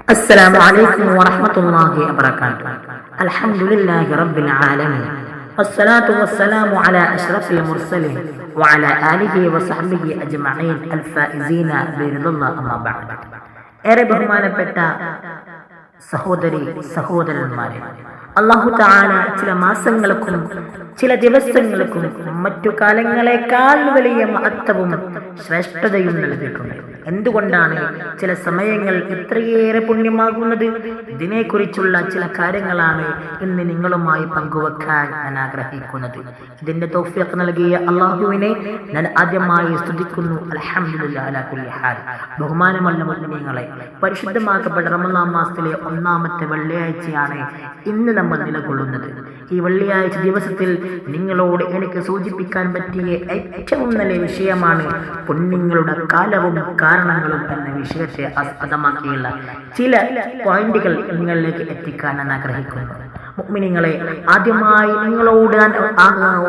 السلام عليكم ورحمة الله وبركاته. الحمد لله رب العالمين والصلاة والسلام على أشرف المرسلين وعلى آله وصحبه أجمعين الفائزين برضا الله أما بعد. ഏറെ ബഹുമാനപ്പെട്ട സഹോദരി സഹോദരന്മാരെ, അല്ലാഹു തആല ചില മാസങ്ങൾക്കും ചില ദിവസങ്ങൾക്കും മറ്റു കാലങ്ങളെക്കാൾ വലിയ മഹത്വവും ശ്രേഷ്ഠതയും നൽകിയിട്ടുണ്ട്. എന്തുകൊണ്ടാണ് ചില സമയങ്ങൾ ഇത്രയേറെ പുണ്യമാകുന്നത്? ഇതിനെക്കുറിച്ചുള്ള ചില കാര്യങ്ങളാണ് ഇന്ന് നിങ്ങളുമായി പങ്കുവെക്കാൻ ഞാൻ ആഗ്രഹിക്കുന്നത്. ഇതിന്റെ തൗഫീഖ് നൽകിയ അല്ലാഹുവിനെ ഞാൻ ആദ്യമായി സ്തുതിക്കുന്നു. അൽഹംദുലില്ലാഹി അലാ കുല്ലി ഹാൽ. ബഹുമാനമുള്ള മുഅ്മിനീങ്ങളെ, പരിശുദ്ധമാക്കപ്പെട്ട റമളാൻ മാസത്തിലെ ഒന്നാമത്തെ വെള്ളിയാഴ്ചയാണ് ഇന്ന് നമ്മൾ നിലകൊള്ളുന്നത്. ഈ വെള്ളിയാഴ്ച ദിവസത്തിൽ നിങ്ങളോട് എനിക്ക് സൂചിപ്പിക്കാൻ പറ്റിയ ഏറ്റവും നല്ല വിഷയമാണ് പുണ്യങ്ങളുടെ കാലവും കാരണങ്ങളും എന്ന വിഷയത്തെ ആസ്പദമാക്കിയുള്ള ചില പോയിന്റുകൾ നിങ്ങളിലേക്ക് എത്തിക്കാൻ ഞാൻ ആഗ്രഹിക്കുന്നു. മുഅ്മിനീങ്ങളെ, ആദ്യമായി നിങ്ങളോട് ഞാൻ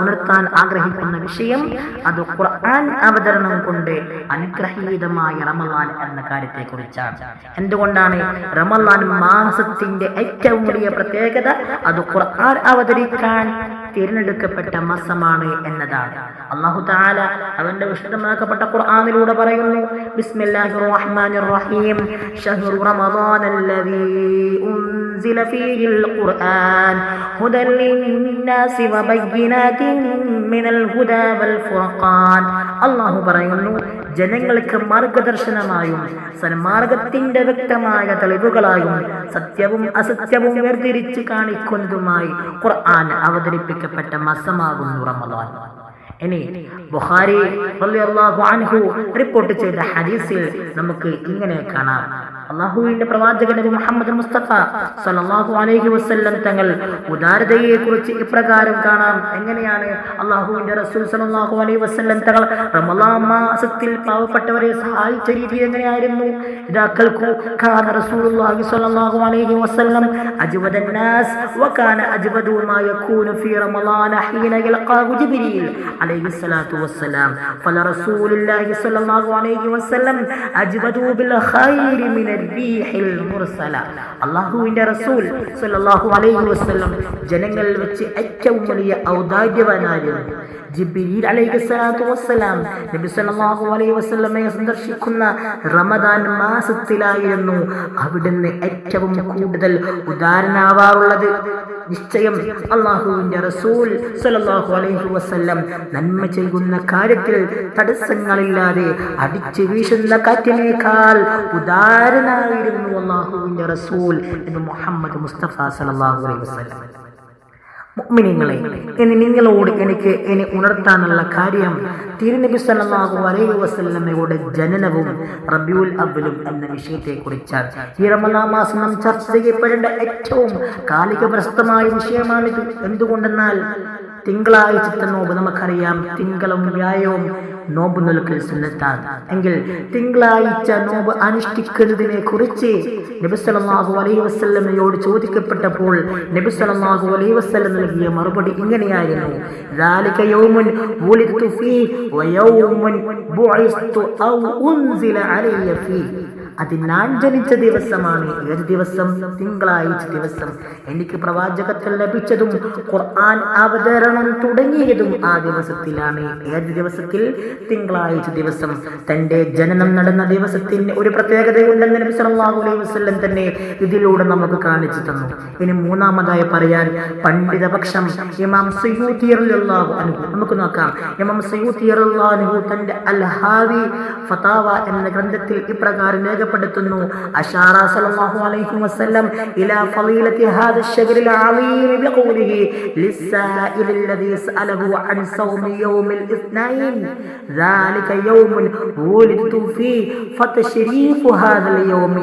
ഉണർത്താൻ ആഗ്രഹിക്കുന്ന വിഷയം അത് ഖുർആൻ അവതരണം കൊണ്ട് അനുഗ്രഹീതമായ റമളാൻ എന്ന കാര്യത്തെ കുറിച്ചാണ്. എന്തുകൊണ്ടാണ് റമളാൻ മാസത്തിന്റെ ഏറ്റവും വലിയ പ്രത്യേകത? അത് ഖുർആൻ അവതരിക്കാൻ തിരഞ്ഞെടുക്കപ്പെട്ട മാസമാണ് എന്നതാണ്. അല്ലാഹു തആല അവന്റെ വിശുദ്ധമാക്കപ്പെട്ട ഖുർആനിലൂടെ പറയുന്നു, ബിസ്മില്ലാഹിർ റഹ്മാനിർ റഹീം, ശഹ്റു റമളാനല്ലദീ ഉൻസില ഫീഹിൽ ഖുർആൻ ഹുദൻ ലിന്നാസി വബയ്യിനാതിൻ മിനൽ ഹുദാ വൽ ഫുർഖാൻ. അല്ലാഹു പറയുന്നു, ജനങ്ങൾക്ക് മാർഗദർശനമായും സന്മാർഗത്തിന്റെ വ്യക്തമായ തെളിവുകളായും സത്യവും അസത്യവും വേർതിരിച്ച് കാണിക്കുന്നതുമായി ഖുർആൻ അവതരിപ്പിക്കപ്പെട്ട മാസമാകുന്നു റമളാൻ. ഇനി ബുഖാരി റളിയല്ലാഹു അൻഹു റിപ്പോർട്ട് ചെയ്ത ഹദീസിൽ നമുക്ക് ഇങ്ങനെ കാണാം, അല്ലാഹുവിന്റെ പ്രവാചകൻ നബി മുഹമ്മദ് മുസ്തഫ സല്ലല്ലാഹു അലൈഹി വസല്ലം തങ്ങൾ ഉദാരതയെ കുറിച്ച് ഇപ്രകാരം കാണാം. എങ്ങനെയാണ് അല്ലാഹുവിന്റെ റസൂൽ സല്ലല്ലാഹു അലൈഹി വസല്ലം തങ്ങൾ റമളാൻ മാസത്തിൽ പാവപ്പെട്ടവരെ സഹായിച്ച രീതി എങ്ങനെയായിരുന്നു? ഇദാക്കൽക്കു കാന റസൂലുള്ളാഹി സല്ലല്ലാഹു അലൈഹി വസല്ലം അജ്വദൻ നാസ് വകാന അജ്വദു മാ യകൂനു ഫീ റമളാൻ ഹീന യൽഖാഹു ജിബ്രീൽ അലൈഹി സ്വലാത്തു വസ്സലാം ഫലറസൂലുള്ളാഹി സ്വല്ലല്ലാഹു അലൈഹി വസല്ലം അജ്വദു ബിൽ ഖൈരി മിന റീഹിൽ മുർസല. അല്ലാഹുവിന്റെ റസൂൽ സ്വല്ലല്ലാഹു അലൈഹി വസല്ലം ജനങ്ങളിൽ വെച്ച് ഏറ്റവും വലിയ ഔദാര്യവാനായിരുന്നു. ജിബ്രീൽ അലൈഹി സ്വലാത്തു വസ്സലാം നബി സല്ലല്ലാഹു അലൈഹി വസല്ലമയെ സന്ദർശിക്കുന്ന റമദാൻ മാസത്തിലായിരുന്നു അവിടുന്ന് ഏറ്റവും കൂടുതൽ ഉദാരനാവാറുള്ളത്. നിശ്ചയം അല്ലാഹുവിന്റെ റസൂൽ സ്വല്ലല്ലാഹു അലൈഹി വസല്ലം നന്മ ചെയ്യുന്ന കാര്യത്തിൽ തടസ്സങ്ങളില്ലാതെ അടിച്ചു വീശുന്ന കാറ്റിനേക്കാൾ ഉദാരനായിരുന്നു അല്ലാഹുവിന്റെ റസൂൽ നബി മുഹമ്മദ് മുസ്തഫ സ്വല്ലല്ലാഹു അലൈഹി വസല്ലം. മുഅ്മിനീങ്ങളെ, ഇനി നിങ്ങളോട് എനിക്ക് ഉണർത്താനുള്ള കാര്യം തിരുനബി സല്ലല്ലാഹു അലൈഹി വസല്ലമയുടെ ജനനവും റബീഉൽ അവ്വലും എന്ന വിഷയത്തെ കുറിച്ചാണ്. ഈ റമളാൻ മാസം നാം ചർച്ച ചെയ്യപ്പെടേണ്ട ഏറ്റവും കാലികപ്രസക്തമായ വിഷയമാണിത്. എന്തുകൊണ്ടെന്നാൽ തിങ്കളാഴ്ചത്തെ നോമ്പ് നമുക്കറിയാം, തിങ്കളും വ്യാഴവും നോമ്പ് നിൽക്കൽ സുന്നത്താണ്. എങ്കിൽ തിങ്കളാഴ്ച നോമ്പ് അനുഷ്ഠിക്കുന്നതിനെ കുറിച്ച് നബി സല്ലല്ലാഹു അലൈഹി വസല്ലമയോട് ചോദിക്കപ്പെട്ടപ്പോൾ നബി സല്ലല്ലാഹു അലൈഹി വസല്ലം നൽകിയ മറുപടി ഇങ്ങനെയായിരുന്നു, ദാലിക യൗമുൻ വുലിദതു ഫീഹി വയൗമുൻ ബുഇസ്തു ഔ ഉൻസില അലയ്യ ഫീഹി. അത് ഞാൻ ജനിച്ച ദിവസമാണ്. ഏത് ദിവസം? തിങ്കളാഴ്ച ദിവസം. എനിക്ക് പ്രവാചകത്വം ലഭിച്ചതും ഖുർആൻ അവതരണം തുടങ്ങിയതും ആ ദിവസത്തിലാണ്. ഏത് ദിവസത്തിൽ? തിങ്കളാഴ്ച ദിവസം. തന്റെ ജനനം നടന്ന ദിവസത്തിന് ഒരു പ്രത്യേകതയുണ്ടെന്ന് നബി സല്ലല്ലാഹു അലൈഹി വസല്ലം തന്നെ ഇതിലൂടെ നമുക്ക് കാണിച്ചു തന്നു. ഇനി മൂന്നാമതായി പറയാൻ പണ്ഡിതപക്ഷം ഇമാം സുയൂത്തി റളിയല്ലാഹു അൻഹു. നമുക്ക് നോക്കാം. ഇമാം സുയൂത്തി റളിയല്ലാഹു അൻഹു തന്റെ അൽ ഹാവി ഫതാവ എന്ന ഗ്രന്ഥത്തിൽ ഇപ്രകാരം രേഖപ്പെടുത്തുന്നു, അശാറ സല്ലല്ലാഹു അലൈഹി വസല്ലം ഇലാ ഫളീലത്തി ഹാദാ അശ്ശഹ്റിൽ അളീം ബിഖൗലിഹി ലിസ്സാഇൽ الذي سأله عن صوم يوم الاثنين ذلك يوم ولدت فيه فتشريف هذا اليوم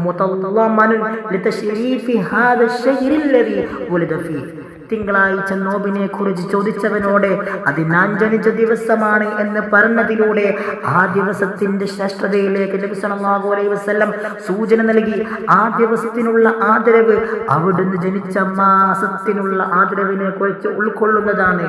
متضمن لتشريف هذا الشهر الذي ولد فيه. തിങ്കളാഴ്ച നോമ്പിനെ കുറിച്ച് ചോദിച്ചവനോട് അത് ഞാൻ ജനിച്ച ദിവസമാണ് എന്ന് പറഞ്ഞതിലൂടെ ആ ദിവസത്തിന്റെ ശ്രേഷ്ഠതയിലേക്ക് നബി സല്ലല്ലാഹു അലൈഹി വസല്ലം സൂചന നൽകി. ആ ദിവസത്തിനുള്ള ആദരവ് അവിടുന്ന് ജനിച്ച മാസത്തിനുള്ള ആദരവിനെ കുറിച്ച് ഉൾക്കൊള്ളുന്നതാണ്.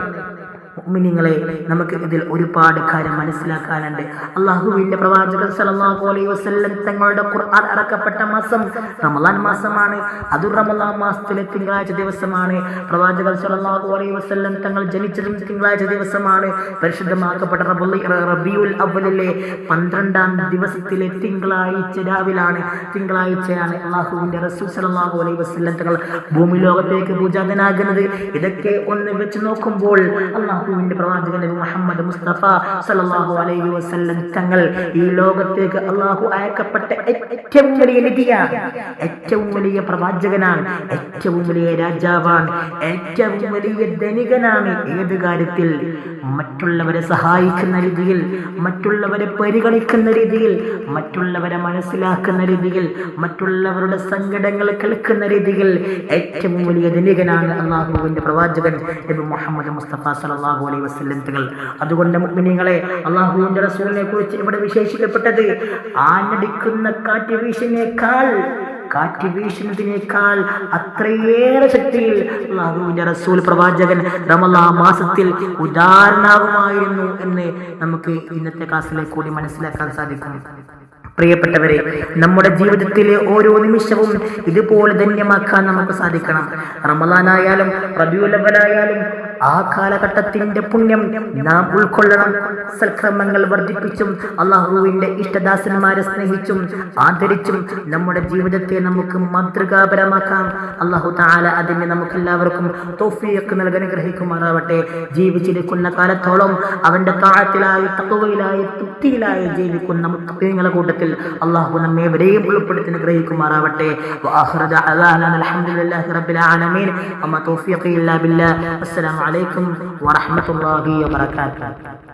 മുഅ്മിനീങ്ങളെ, നമുക്ക് ഇതിൽ ഒരുപാട് കാര്യം മനസ്സിലാക്കാനുണ്ട്. അല്ലാഹുവിന്റെ പ്രവാചകൻ സല്ലല്ലാഹു അലൈഹി വസല്ലം തങ്ങളുടെ ഖുർആൻ ഇറക്കപ്പെട്ട മാസം റമളാൻ മാസമാണ്. അത് റമളാൻ മാസത്തിലെ തിങ്കളാഴ്ച ദിവസമാണ്. പ്രവാചകൻ സല്ലല്ലാഹു അലൈഹി വസല്ലം തങ്ങൾ ജനിച്ചതും തിങ്കളാഴ്ച ദിവസമാണ്. പരിശുദ്ധമാക്കപ്പെട്ട റബീഉൽ അവ്വലിലെ 12-ാം ദിവസത്തിലെ തിങ്കളാഴ്ച രാവിലാണ്, തിങ്കളാഴ്ചയാണ് അല്ലാഹുവിന്റെ റസൂൽ സല്ലല്ലാഹു അലൈഹി വസല്ലം തങ്ങൾ ഭൂമി ലോകത്തേക്ക് പൂജാതനാകുന്നത്. ഇതൊക്കെ ഒന്ന് വെച്ച് നോക്കുമ്പോൾ അല്ലാഹുവിന്റെ പ്രവാചകൻ നബി മുഹമ്മദ് മുസ്തഫ സല്ലല്ലാഹു അലൈഹി വസല്ലം തങ്ങൾ ഈ ലോകത്തേക്ക് അല്ലാഹു അയക്കപ്പെട്ട ഏറ്റവും വലിയ നിധിയാണ്, ഏറ്റവും വലിയ പ്രവാചകനാണ്, ഏറ്റവും വലിയ രാജാവാണ്, ഏറ്റവും വലിയ ധനികനാണ്. ഏത് കാര്യത്തിൽ? മറ്റുള്ളവരെ സഹായിക്കുന്ന രീതിയിൽ, മറ്റുള്ളവരെ പരിഗണിക്കുന്ന രീതിയിൽ, മറ്റുള്ളവരെ മനസ്സിലാക്കുന്ന രീതിയിൽ, മറ്റുള്ളവരുടെ സങ്കടങ്ങൾ കേൾക്കുന്ന രീതിയിൽ ഏറ്റവും വലിയ ധനികനാണ് അല്ലാഹുവിന്റെ പ്രവാചകൻ നബി മുഹമ്മദ് മുസ്തഫ സല്ലല്ലാഹു അലൈഹി വസല്ലം തങ്ങൾ. അതുകൊണ്ട് മുഅ്മിനീങ്ങളെ, അല്ലാഹുവിന്റെ റസൂലിനെ കുറിച്ച് ഇവിടെ വിശേഷിക്കപ്പെട്ടത് ആഞ്ഞടിക്കുന്ന കാറ്റ് വീശുന്നതിനേക്കാൾ അത്രയേറെ ശക്തിയിൽ അല്ലാഹുവിന്റെ റസൂൽ പ്രവാചകൻ റമളാൻ മാസത്തിൽ ഉദാഹരണമായിരുന്നു എന്ന് നമുക്ക് ഇന്നത്തെ ക്ലാസ്സിലേക്ക് കൂടി മനസ്സിലാക്കാൻ സാധിക്കും. പ്രിയപ്പെട്ടവരെ, നമ്മുടെ ജീവിതത്തിലെ ഓരോ നിമിഷവും ഇതുപോലെ ധന്യമാക്കാൻ നമുക്ക് സാധിക്കണം. റമളാനായാലും റബീഉൽ അവ്വലായാലും ആ കാലഘട്ടത്തിന്റെ പുണ്യം നാം ഉൾക്കൊള്ളണം. സൽക്രമങ്ങൾ വർദ്ധിപ്പിച്ചും അല്ലാഹുവിന്റെ ഇഷ്ടദാസന്മാരെ സ്നേഹിച്ചും ആദരിച്ചും നമ്മുടെ ജീവിതത്തെ നമുക്ക് മാതൃകാപരമാക്കാം. അല്ലാഹു തആല അതിന് നമുക്ക് എല്ലാവർക്കും തൗഫീഖ് നൽകാൻ അനുഗ്രഹിക്കുമാറാവട്ടെ. ജീവിച്ചിരിക്കുന്ന കാലത്തോളം അവന്റെ തആത്തിലായി, തഖ്വയിലായി, തൃപ്തിയിലായി ജീവിക്കുന്ന മുത്തഖീങ്ങളുടെ കൂട്ടത്തിൽ അല്ലാഹു നമ്മെ വരെയും ഉൾപ്പെടുത്തി അനുഗ്രഹിക്കുമാറാവട്ടെ. വആഖിറു ദഅവാനാ അൽഹംദുലില്ലാഹി റബ്ബിൽ ആലമീൻ. വമാ തൗഫീഖി ഇല്ലാ ബില്ലാഹ്. അസ്സലാമു അലൈക്കും വറഹ്മത്തുള്ളാഹി വബറകാതുഹു.